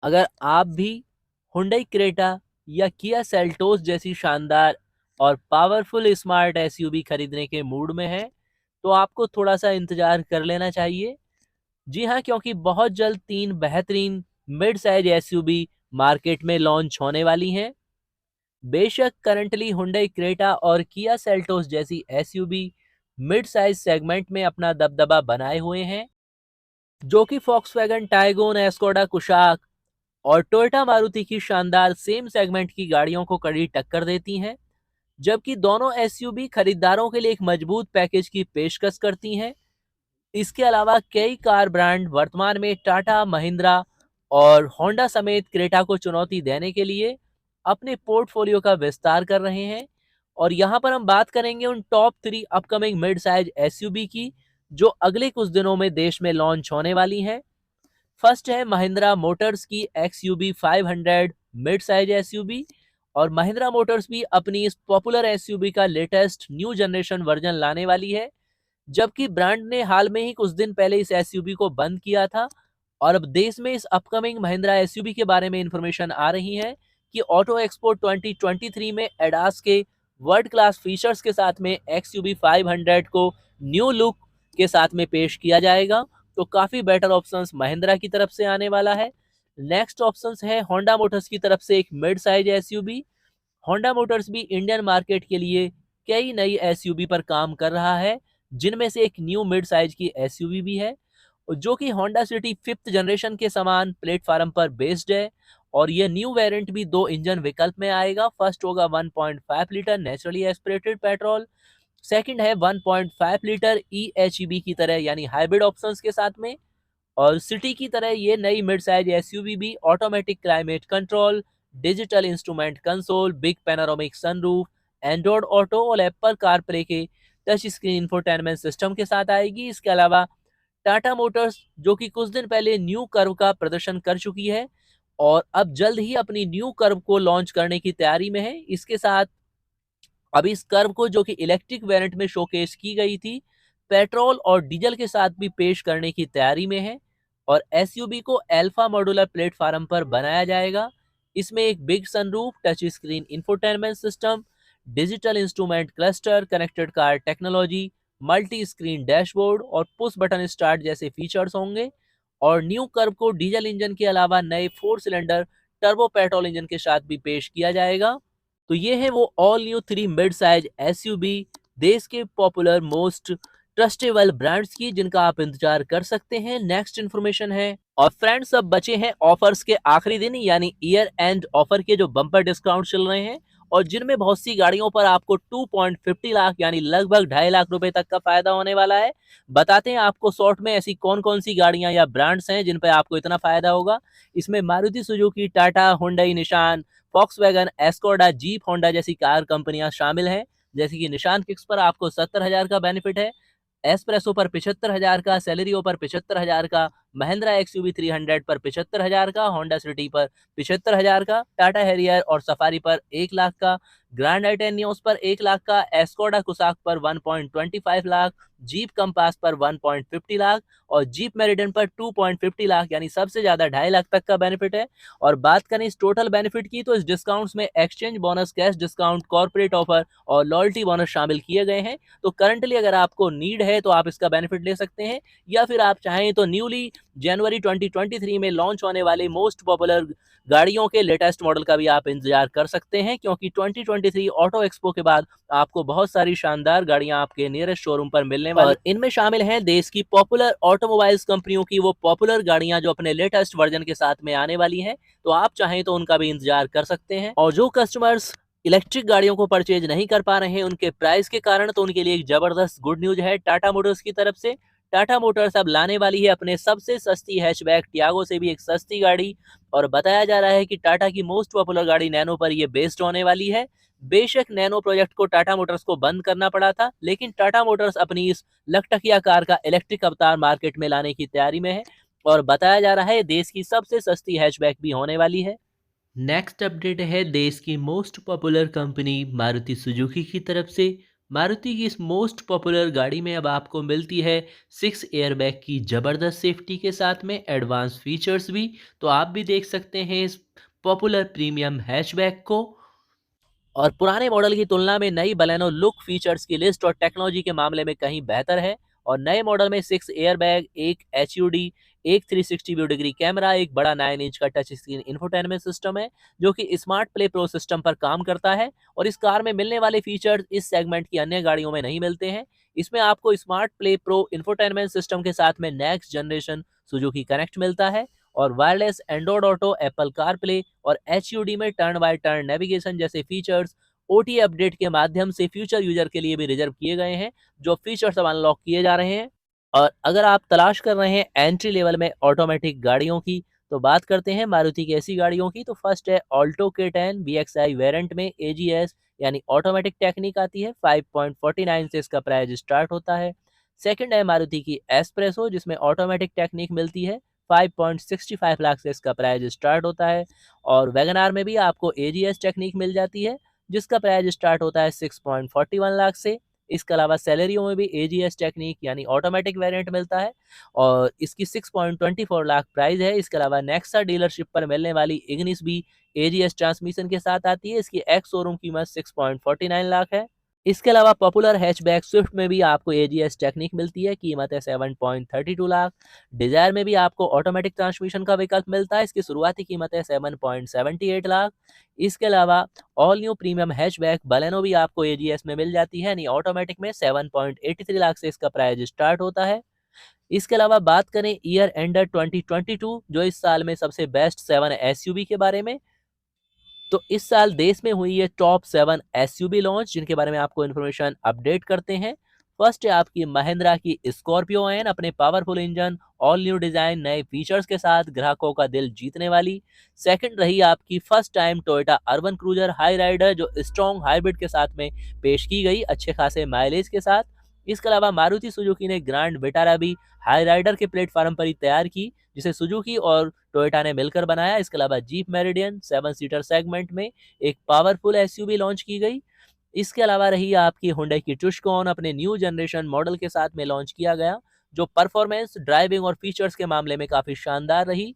अगर आप भी हुंडई क्रेटा या किया सेल्टोस जैसी शानदार और पावरफुल स्मार्ट एसयूवी खरीदने के मूड में हैं, तो आपको थोड़ा सा इंतजार कर लेना चाहिए। जी हाँ, क्योंकि बहुत जल्द 3 बेहतरीन मिड साइज एसयूवी मार्केट में लॉन्च होने वाली हैं। बेशक करंटली हुंडई क्रेटा और किया सेल्टोस जैसी एसयूवी मिड साइज सेगमेंट में अपना दबदबा बनाए हुए हैं, जो कि फॉक्सवैगन टाइगोन, एस्कोडा कुशाक और टोयोटा मारुति की शानदार सेम सेगमेंट की गाड़ियों को कड़ी टक्कर देती हैं। जबकि दोनों एसयूवी खरीदारों के लिए एक मजबूत पैकेज की पेशकश करती हैं। इसके अलावा कई कार ब्रांड वर्तमान में टाटा, महिंद्रा और होंडा समेत क्रेटा को चुनौती देने के लिए अपने पोर्टफोलियो का विस्तार कर रहे हैं। और यहाँ पर हम बात करेंगे उन top 3 upcoming mid size SUV की, जो अगले कुछ दिनों में देश में लॉन्च होने वाली हैं। फर्स्ट है महिंद्रा मोटर्स की XUV 500 मिड साइज एसयूवी। और महिंद्रा मोटर्स भी अपनी इस पॉपुलर एसयूवी का लेटेस्ट न्यू जनरेशन वर्जन लाने वाली है, जबकि ब्रांड ने हाल में ही कुछ दिन पहले इस एसयूवी को बंद किया था। और अब देश में इस अपकमिंग महिंद्रा एसयूवी के बारे में इंफॉर्मेशन आ रही है कि ऑटो एक्सपो 2023 में एडास के वर्ल्ड क्लास फीचर्स के साथ में XUV 500 को न्यू लुक के साथ में पेश किया जाएगा। तो काफी बेटर ऑप्शंस महिंद्रा की तरफ से आने वाला है। नेक्स्ट ऑप्शंस है होंडा मोटर्स की तरफ से एक mid size SUV. Honda Motors भी इंडियन मार्केट के लिए कई नई एसयूवी पर काम कर रहा है, जिनमें से एक न्यू मिड साइज की एसयूवी भी है, जो कि होंडा सिटी 5th जनरेशन के समान प्लेटफॉर्म पर बेस्ड है। और यह न्यू वेरिएंट भी 2 इंजन विकल्प में आएगा। फर्स्ट होगा 1.5 litre naturally aspirated petrol, second है 1.5 लीटर EHEV की तरह यानी हाइब्रिड ऑप्शंस के साथ में। और सिटी की तरह ये नई मिड साइज एसयूवी भी automatic climate control, digital instrument console, big panoramic sunroof, Android auto और एप्पल कारप्ले के टच स्क्रीन इंफोटेनमेंट सिस्टम के साथ आएगी। इसके अलावा टाटा मोटर्स, जो कि कुछ दिन पहले न्यू कर्व का प्रदर्शन कर चुकी है और अब जल्द ही अपनी न्यू कर्व को लॉन्च करने की तैयारी में है, इसके साथ अब इस कर्व को, जो कि इलेक्ट्रिक वेरिएंट में शोकेस की गई थी, पेट्रोल और डीजल के साथ भी पेश करने की तैयारी में है। और एसयूवी को अल्फा मॉड्यूलर प्लेटफॉर्म पर बनाया जाएगा। इसमें एक big sunroof, touch screen infotainment system, digital instrument cluster, connected car technology, multi screen dashboard और पुश बटन स्टार्ट जैसे फीचर्स होंगे। और न्यू कर्व को डीजल इंजन के अलावा नए 4 सिलेंडर टर्बो पेट्रोल इंजन के साथ भी पेश किया जाएगा। तो ये है वो all new 3 mid size SUV, देश के पॉपुलर मोस्ट ट्रस्टेबल ब्रांड्स की, जिनका आप इंतजार कर सकते हैं। नेक्स्ट इन्फॉर्मेशन है, और फ्रेंड्स अब बचे हैं ऑफर्स के आखिरी दिन यानी ईयर एंड ऑफर के जो बम्पर डिस्काउंट चल रहे हैं, और जिनमें बहुत सी गाड़ियों पर आपको 2.50 लाख यानी लगभग 2.5 लाख रुपए तक का फायदा होने वाला है। बताते हैं आपको शॉर्ट में ऐसी कौन कौन सी गाड़ियां या ब्रांड्स हैं जिन पर आपको इतना फायदा होगा। इसमें मारुति सुजुकी, टाटा, हुंडई, निशान, फॉक्सवैगन, एस्कोडा, जीप, होंडा जैसी कार कंपनियां शामिल हैं। जैसे कि निशान किक्स पर आपको 70,000 का बेनिफिट है, एस्प्रेसो पर 75,000 का, सेलेरियो पर 75,000 का, महिंद्रा XUV 300 पर 75,000 का, होंडा सिटी पर 75,000 का, टाटा हैरियर और सफारी पर 1 लाख का, ग्रैंड आइटेनियोस पर 1 लाख का, एस्कोडा कुसाक पर 1.25 लाख, जीप कंपास पर 1.50 लाख और जीप मेरिडियन पर 2.50 लाख यानी सबसे ज्यादा 2.5 लाख तक का बेनिफिट है। और बात करें इस टोटल बेनिफिट की, तो इस डिस्काउंट्स में exchange bonus, cash discount, corporate offer और लॉयल्टी बोनस शामिल किए गए हैं। तो करंटली अगर आपको नीड है तो आप इसका बेनिफिट ले सकते हैं, या फिर आप चाहें तो न्यूली जनवरी 2023 में लॉन्च होने वाले मोस्ट पॉपुलर गाड़ियों के लेटेस्ट मॉडल का भी आप इंतजार कर सकते हैं, क्योंकि 2023 ऑटो एक्सपो के बाद आपको बहुत सारी शानदार गाड़ियां आपके नियरेस्ट शोरूम पर मिलने वाली, और इनमें शामिल हैं देश की पॉपुलर ऑटोमोबाइल्स कंपनियों की वो पॉपुलर गाड़ियां जो अपने लेटेस्ट वर्जन के साथ में आने वाली हैं। तो आप चाहें तो उनका भी इंतजार कर सकते हैं। और जो कस्टमर्स इलेक्ट्रिक गाड़ियों को परचेज नहीं कर पा रहे हैं उनके प्राइस के कारण, तो उनके लिए एक जबरदस्त गुड न्यूज है टाटा मोटर्स की तरफ से। टाटा मोटर्स अब लाने वाली है अपने सबसे सस्ती हैचबैक टियागो से भी एक सस्ती गाड़ी, और बताया जा रहा है कि टाटा की मोस्ट पॉपुलर गाड़ी नैनो पर यह बेस्ड होने वाली है। बेशक नैनो प्रोजेक्ट को टाटा मोटर्स को बंद करना पड़ा था, लेकिन टाटा मोटर्स अपनी इस लखटकिया कार का इलेक्ट्रिक अवतार मार्केट में लाने की तैयारी में है, और बताया जा रहा है देश की सबसे सस्ती हैचबैक भी होने वाली है। नेक्स्ट अपडेट है देश की most popular company Maruti Suzuki की तरफ से। मारुति की इस मोस्ट पॉपुलर गाड़ी में अब आपको मिलती है 6 एयरबैग की ज़बरदस्त सेफ्टी के साथ में एडवांस फीचर्स भी। तो आप भी देख सकते हैं इस पॉपुलर प्रीमियम हैचबैक को। और पुराने मॉडल की तुलना में नई बलेनो लुक, फीचर्स की लिस्ट और टेक्नोलॉजी के मामले में कहीं बेहतर है। और नए मॉडल में 6 एयरबैग, एक एचयूडी, एक 360 व्यू डिग्री कैमरा, एक बड़ा 9 इंच का टच स्क्रीन इंफोटेनमेंट सिस्टम है जो कि स्मार्ट प्ले प्रो सिस्टम पर काम करता है। और इस कार में मिलने वाले फीचर्स इस सेगमेंट की अन्य गाड़ियों में नहीं मिलते हैं। इसमें आपको smart play pro infotainment system के साथ में नेक्स्ट जनरेशन सुजुकी कनेक्ट मिलता है। और wireless Android auto, Apple CarPlay और एचयूडी में टर्न बाय टर्न नेविगेशन जैसे फीचर्स ओटी अपडेट के माध्यम से फ्यूचर यूजर के लिए भी रिजर्व किए गए हैं, जो फीचर्स अब अनलॉक किए जा रहे हैं। और अगर आप तलाश कर रहे हैं एंट्री लेवल में ऑटोमेटिक गाड़ियों की, तो बात करते हैं मारुति की ऐसी गाड़ियों की। तो फर्स्ट है ऑल्टो K10 VXI वेरिएंट में एजीएस यानी ऑटोमेटिक टेक्निक आती है। 5.49 से इसका प्राइस स्टार्ट होता है। सेकंड है मारुति की एस्प्रेसो, जिसमें ऑटोमेटिक टेक्निक मिलती है। 5.65 लाख से इसका प्राइस स्टार्ट होता है। और वैगनआर में भी आपको एजीएस टेक्निक मिल जाती है, जिसका प्राइस स्टार्ट होता है 6.41 लाख से। इसके अलावा सैलरियों में भी एजीएस टेक्निक यानी ऑटोमेटिक वेरिएंट मिलता है और इसकी 6.24 लाख प्राइस है। इसके अलावा नेक्सा डीलरशिप पर मिलने वाली इग्निस भी एजीएस ट्रांसमिशन के साथ आती है। इसकी एक्स शोरूम कीमत 6.49 लाख है। इसके अलावा पॉपुलर हैचबैक स्विफ्ट में भी आपको एजीएस टेक्निक मिलती है, कीमत है 7.32 लाख। डिजायर में भी आपको ऑटोमेटिक ट्रांसमिशन का विकल्प मिलता है, इसकी शुरुआती कीमत है 7.78 लाख। इसके अलावा all new premium hatchback Baleno भी आपको एजीएस में मिल जाती है, यानी ऑटोमेटिक में 7.83 लाख से इसका प्राइस स्टार्ट होता है। इसके अलावा बात करें ईयर एंडर 2022 जो इस साल में सबसे बेस्ट 7 एसयूवी के बारे में, तो इस साल देश में हुई है टॉप 7 एसयूवी लॉन्च, जिनके बारे में आपको इन्फॉर्मेशन अपडेट करते हैं। फर्स्ट है आपकी महिंद्रा की स्कॉर्पियो एन, अपने powerful engine, all new design, नए फीचर्स के साथ ग्राहकों का दिल जीतने वाली। सेकंड रही आपकी first time Toyota Urban Cruiser Hyryder, जो स्ट्रॉन्ग हाइब्रिड के साथ में पेश की गई, अच्छे खासे माइलेज के साथ। इसके अलावा मारुति सुजुकी ने ग्रैंड विटारा भी हाई राइडर के प्लेटफॉर्म पर ही तैयार की, जिसे सुजुकी और टोयोटा ने मिलकर बनाया। इसके अलावा जीप मेरिडियन 7 सीटर सेगमेंट में एक पावरफुल एसयूवी लॉन्च की गई। इसके अलावा रही आपकी हुंडई की टुस्कॉन, अपने न्यू जनरेशन मॉडल के साथ में लॉन्च किया गया, जो परफॉर्मेंस, ड्राइविंग और फीचर्स के मामले में काफी शानदार रही।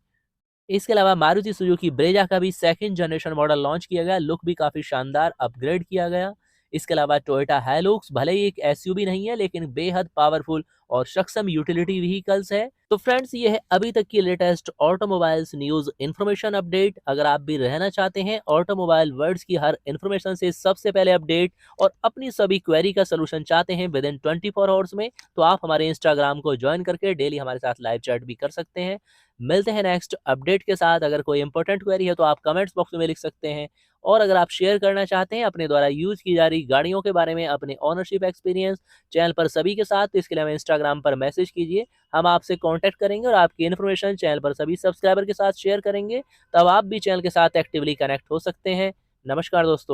इसके अलावा मारुति सुजुकी ब्रेजा का भी सेकंड जनरेशन मॉडल लॉन्च किया गया, लुक भी काफी शानदार अपग्रेड किया गया। इसके अलावा टोयोटा हाइलुक्स भले ही एक एसयूवी नहीं है, लेकिन बेहद पावरफुल और सक्षम यूटिलिटी व्हीकल्स है। तो फ्रेंड्स, ये है अभी तक की latest automobiles news information update. अगर आप भी रहना चाहते हैं ऑटोमोबाइल वर्ल्ड्स की हर इन्फॉर्मेशन से सबसे पहले अपडेट और अपनी सभी क्वेरी का सलूशन चाहते हैं विद इन 24 आवर्स में, तो आप हमारे इंस्टाग्राम को ज्वाइन करके डेली हमारे साथ लाइव चैट भी कर सकते हैं। मिलते हैं नेक्स्ट अपडेट के साथ। अगर कोई इंपॉर्टेंट क्वेरी है तो आप कमेंट्स बॉक्स में लिख सकते हैं। और अगर आप शेयर करना चाहते हैं अपने द्वारा यूज की जा रही गाड़ियों के बारे में, अपने ओनरशिप एक्सपीरियंस चैनल पर सभी के साथ, तो इसके लिए हमें इंस्टाग्राम पर मैसेज कीजिए। हम आपसे कांटेक्ट करेंगे और आपकी इन्फॉर्मेशन चैनल पर सभी सब्सक्राइबर के साथ शेयर करेंगे, तब आप भी चैनल के साथ एक्टिवली कनेक्ट हो सकते हैं। नमस्कार दोस्तों।